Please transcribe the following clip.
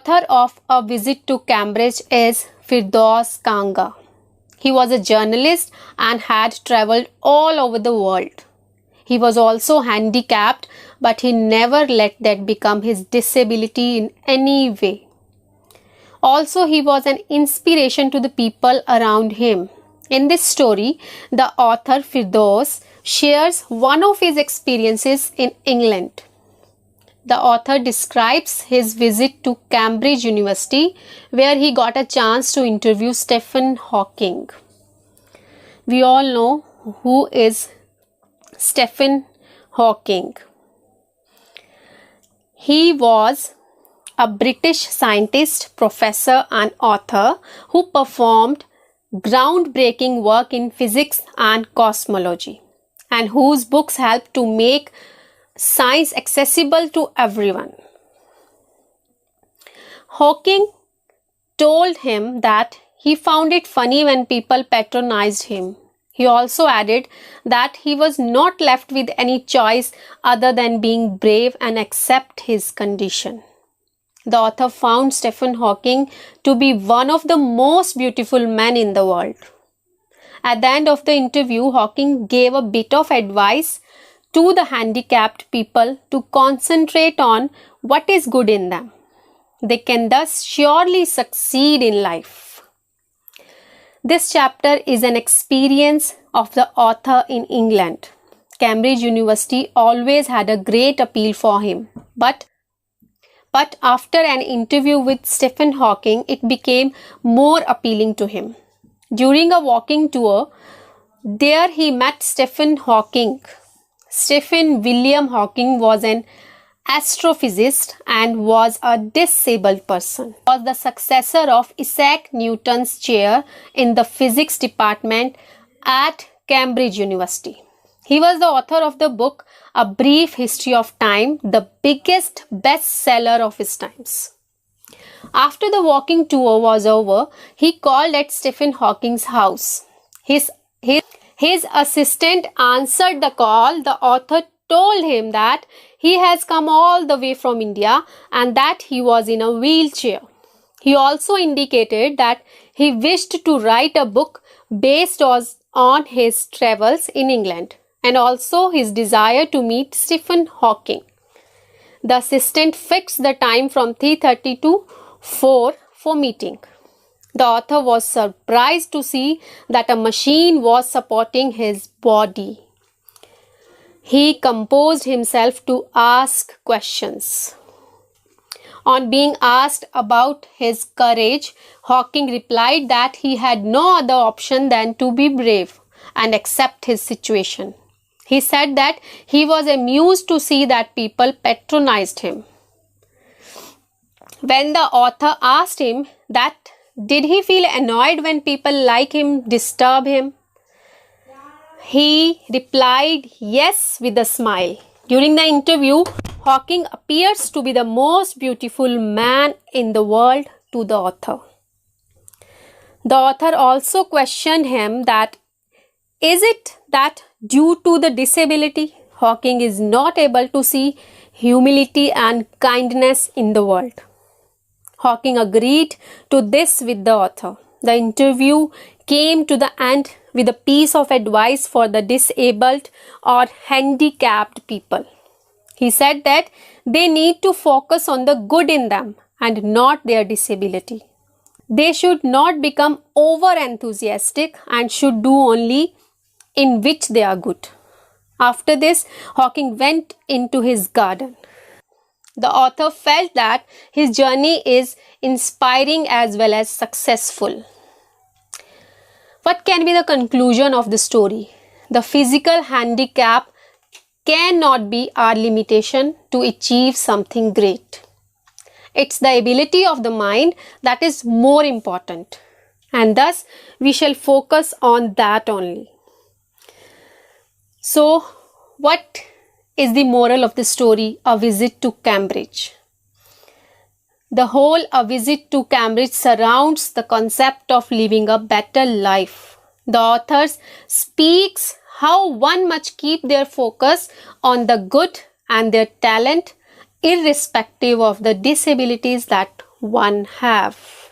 Author of A Visit to Cambridge is Firdaus Kanga. He was a journalist and had traveled all over the world. He was also handicapped, but he never let that become his disability in any way. Also, he was an inspiration to the people around him. In this story, the author Firdaus shares one of his experiences in England. The author describes his visit to Cambridge University, where he got a chance to interview Stephen Hawking. We all know who is Stephen Hawking. He was a British scientist, professor, and author who performed groundbreaking work in physics and cosmology, and whose books helped to make science accessible to everyone. Hawking told him that he found it funny when people patronized him. He also added that he was not left with any choice other than being brave and accept his condition. The author found Stephen Hawking to be one of the most beautiful men in the world. At the end of the interview, Hawking gave a bit of advice to the handicapped people to concentrate on what is good in them. They can thus surely succeed in life. This chapter is an experience of the author in England. Cambridge University always had a great appeal for him, but after an interview with Stephen Hawking, it became more appealing to him. During a walking tour, there he met Stephen Hawking. Stephen William Hawking was an astrophysicist and was a disabled person. He was the successor of Isaac Newton's chair in the physics department at Cambridge University. He was the author of the book A Brief History of Time, the biggest bestseller of his times. After the walking tour was over, he called at Stephen Hawking's house. His assistant answered the call. The author told him that he has come all the way from India and that he was in a wheelchair. He also indicated that he wished to write a book based on his travels in England and also his desire to meet Stephen Hawking. The assistant fixed the time from 3:30 to 4 for meeting. The author was surprised to see that a machine was supporting his body. He composed himself to ask questions. On being asked about his courage, Hawking replied that he had no other option than to be brave and accept his situation. He said that he was amused to see that people patronized him. When the author asked him that did he feel annoyed when people like him disturb him, he replied yes with a smile. During the interview, Hawking appears to be the most beautiful man in the world to the author. The author also questioned him that is it that due to the disability, Hawking is not able to see humility and kindness in the world. Hawking agreed to this with the author. The interview came to the end with a piece of advice for the disabled or handicapped people. He said that they need to focus on the good in them and not their disability. They should not become over enthusiastic and should do only in which they are good. After this, Hawking went into his garden. The author felt that his journey is inspiring as well as successful. What can be the conclusion of the story? The physical handicap cannot be our limitation to achieve something great. It's the ability of the mind that is more important, and thus we shall focus on that only. So, what is the moral of the story, A Visit to Cambridge? The whole A Visit to Cambridge surrounds the concept of living a better life. The author speaks how one must keep their focus on the good and their talent irrespective of the disabilities that 1/2.